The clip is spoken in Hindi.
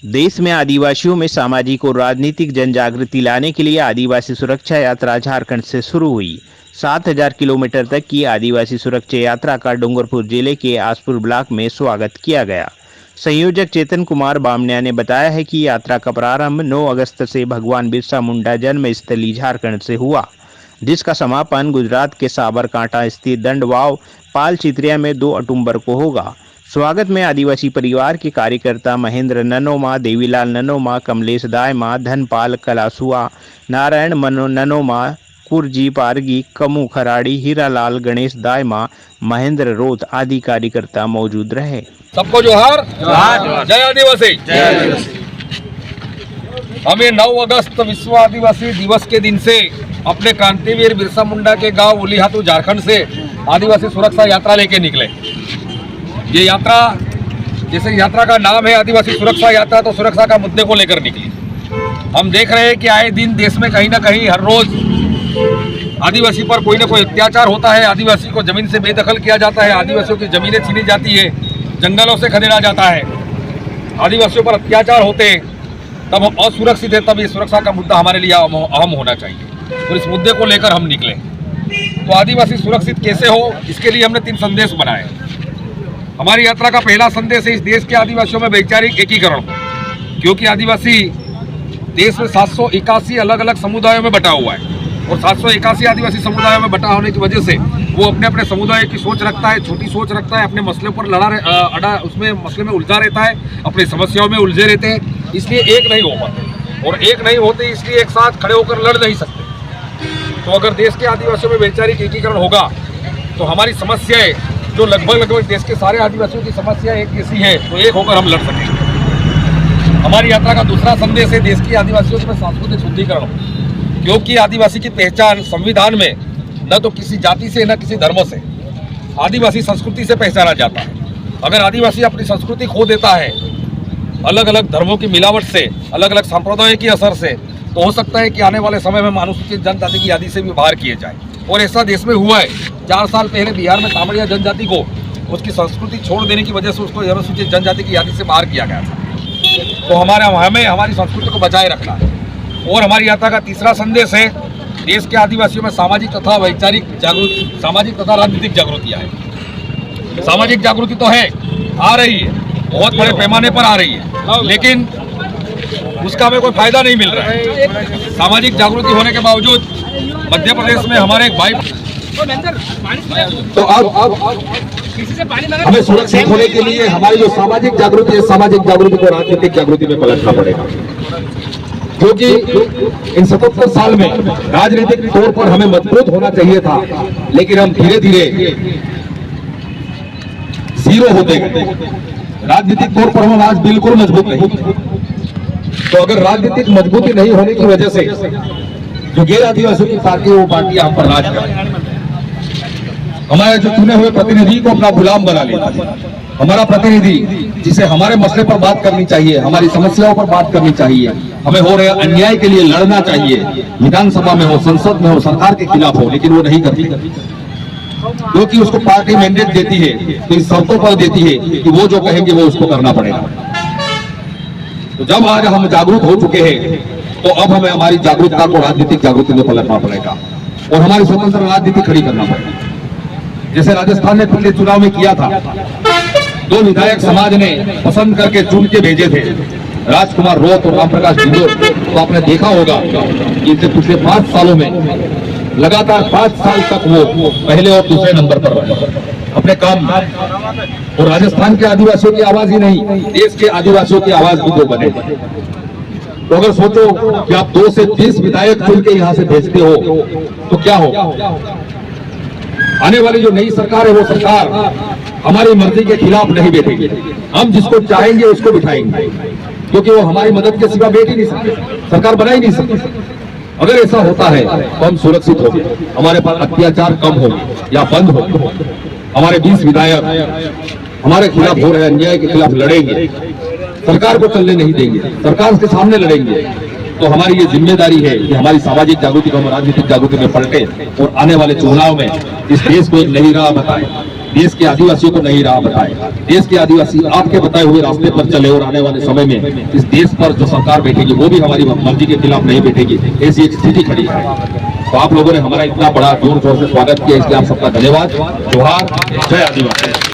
देश में आदिवासियों में सामाजिक और राजनीतिक जन जागृति लाने के लिए आदिवासी सुरक्षा यात्रा झारखंड से शुरू हुई। 7,000 किलोमीटर तक की आदिवासी सुरक्षा यात्रा का डूंगरपुर जिले के आसपुर ब्लॉक में स्वागत किया गया। संयोजक चेतन कुमार बामनिया ने बताया है कि यात्रा का प्रारंभ 9 अगस्त से भगवान बिरसा मुंडा जन्म स्थली झारखंड से हुआ, जिसका समापन गुजरात के साबरकांठा स्थित दंडवाव पाल चित्रिया में 2 अक्टूबर को होगा। स्वागत में आदिवासी परिवार के कार्यकर्ता महेंद्र ननोमा, देवीलाल ननोमा, कमलेश दायमा, धनपाल कलासुआ, नारायण मनो ननोमा, कुरजी पारगी, कमू खराड़ी, हीरालाल, गणेश दायमा, महेंद्र रोत आदि कार्यकर्ता मौजूद रहे। सबको जोहार, जय आदिवासी। हमें 9 अगस्त विश्व आदिवासी दिवस के दिन से अपने क्रांतिवीर बिरसा मुंडा के गांव उलीहातू झारखंड से आदिवासी सुरक्षा यात्रा लेके निकले। ये यात्रा, जैसे यात्रा का नाम है आदिवासी सुरक्षा यात्रा, तो सुरक्षा का मुद्दे को लेकर निकली। हम देख रहे हैं कि आए दिन देश में कहीं ना कहीं हर रोज आदिवासी पर कोई ना कोई अत्याचार होता है। आदिवासी को जमीन से बेदखल किया जाता है, आदिवासियों की जमीनें छीनी जाती है, जंगलों से खदेड़ा जाता है, आदिवासियों पर अत्याचार होते हैं, तब हम असुरक्षित है। तब ये सुरक्षा का मुद्दा हमारे लिए अहम होना चाहिए और इस मुद्दे को लेकर हम निकले। तो आदिवासी सुरक्षित कैसे हो, इसके लिए हमने 3 संदेश बनाए। हमारी यात्रा का पहला संदेश है इस देश के आदिवासियों में वैचारिक एकीकरण, क्योंकि आदिवासी देश में 781 अलग अलग समुदायों में बटा हुआ है और 781 आदिवासी समुदायों में बटा होने की वजह से वो अपने अपने समुदाय की सोच रखता है, छोटी सोच रखता है, अपने मसले पर उसमें मसले में उलझा रहता है, अपनी समस्याओं में उलझे रहते हैं, इसलिए एक नहीं हो पाते और एक नहीं होते इसलिए एक साथ खड़े होकर लड़ नहीं सकते। तो अगर देश के आदिवासियों में वैचारिक एकीकरण होगा तो हमारी समस्याएं, जो लगभग देश के सारे आदिवासियों की समस्या एक जैसी है, तो एक होकर हम लड़ सकेंगे। हमारी यात्रा का दूसरा संदेश है देश की आदिवासियों में सांस्कृतिक शुद्धिकरण, क्योंकि आदिवासी की पहचान संविधान में न तो किसी जाति से न किसी धर्म से, आदिवासी संस्कृति से पहचाना जाता है। अगर आदिवासी अपनी संस्कृति खो देता है अलग अलग धर्मों की मिलावट से, अलग अलग संप्रदायों की असर से, तो हो सकता है कि आने वाले समय में अनुसूचित जनजाति की यादी से भी बाहर किए जाए। और ऐसा देश में हुआ है। 4 साल पहले बिहार में कांवड़िया जनजाति को उसकी संस्कृति छोड़ देने की वजह से उसको अनुसूचित जनजाति की यादी से बाहर किया गया था। तो हमें हमारी संस्कृति को बचाए रखना है। और हमारी यात्रा का तीसरा संदेश है देश के आदिवासियों में सामाजिक तथा वैचारिक जागृति, सामाजिक तथा राजनीतिक जागृति आए। सामाजिक जागृति तो है, आ रही है, बहुत बड़े पैमाने पर आ रही है, लेकिन उसका हमें कोई फायदा नहीं मिल रहा है। सामाजिक जागृति होने के बावजूद मध्य प्रदेश में हमारे एक भाई, तो अब हमें सुरक्षित होने के लिए हमारी जो सामाजिक जागृति है, सामाजिक जागृति को राजनीतिक जागृति में पलटना पड़ेगा, क्योंकि इन 77 साल में राजनीतिक तौर पर हमें मजबूत होना चाहिए था, लेकिन हम धीरे धीरे जीरो होते गए। राजनीतिक तौर पर हम आज बिल्कुल मजबूत नहीं। तो अगर राजनीतिक मजबूती नहीं होने की वजह से जो गैर आदिवासियों की पार्टी, वो पार्टी हम पर राज कर, हमारे जो चुने हुए प्रतिनिधि को अपना गुलाम बना लेता है। हमारा प्रतिनिधि जिसे हमारे मसले पर बात करनी चाहिए, हमारी समस्याओं पर बात करनी चाहिए, हमें हो रहे अन्याय के लिए लड़ना चाहिए, विधानसभा में हो, संसद में हो, सरकार के खिलाफ हो, लेकिन वो नहीं करती, क्योंकि उसको पार्टी मैंडेट देती है, तो इन शर्तों पर देती है कि वो जो कहेंगे वो उसको करना पड़ेगा। तो जब आज हम जागरूक हो चुके हैं, तो अब हमें हमारी जागरूकता को राजनीतिक जागृति में पलटना पड़ेगा और हमारी स्वतंत्र राजनीति खड़ी करना पड़ेगा। जैसे राजस्थान ने पिछले चुनाव में किया था, 2 विधायक समाज ने पसंद करके चुन के भेजे थे, राजकुमार रोत और राम प्रकाश डिंडोर। तो आपने देखा होगा कि पिछले 5 सालों में लगातार 5 साल तक वो पहले और दूसरे नंबर पर रहे अपने काम। और राजस्थान के आदिवासियों की आवाज ही नहीं, देश के आदिवासियों की आवाज भी 2 बने। तो अगर सोचो कि आप 2 से 30 विधायक चुन के यहाँ से भेजते हो तो क्या होगा। आने वाली जो नई सरकार है, वो सरकार हमारी मर्जी के खिलाफ नहीं बैठेगी। हम जिसको चाहेंगे उसको बिठाएंगे, क्योंकि वो हमारी मदद के सिवा बैठ ही नहीं सकते, सरकार बना ही नहीं सकती। अगर ऐसा होता है तो हम सुरक्षित होंगे, हमारे पास अत्याचार कम होंगे या बंद होंगे। हमारे 20 विधायक हमारे खिलाफ हो रहे अन्याय के खिलाफ लड़ेंगे, सरकार को चलने नहीं देंगे, सरकार के सामने लड़ेंगे। तो हमारी ये जिम्मेदारी है कि हमारी सामाजिक जागृति को हम राजनीतिक जागृति में पलटे और आने वाले चुनाव में इस देश को एक नई राह बताएं, देश के आदिवासियों को नई राह बताए। देश के आदिवासी आपके बताए हुए रास्ते पर चले और आने वाले समय में इस देश पर जो सरकार बैठेगी वो भी हमारी मर्जी के खिलाफ नहीं बैठेगी, ऐसी एक स्थिति खड़ी है। तो आप लोगों ने हमारा इतना बड़ा जोर शोर से स्वागत किया, इसलिए आप सबका धन्यवाद। जोहार, जय आदिवासी।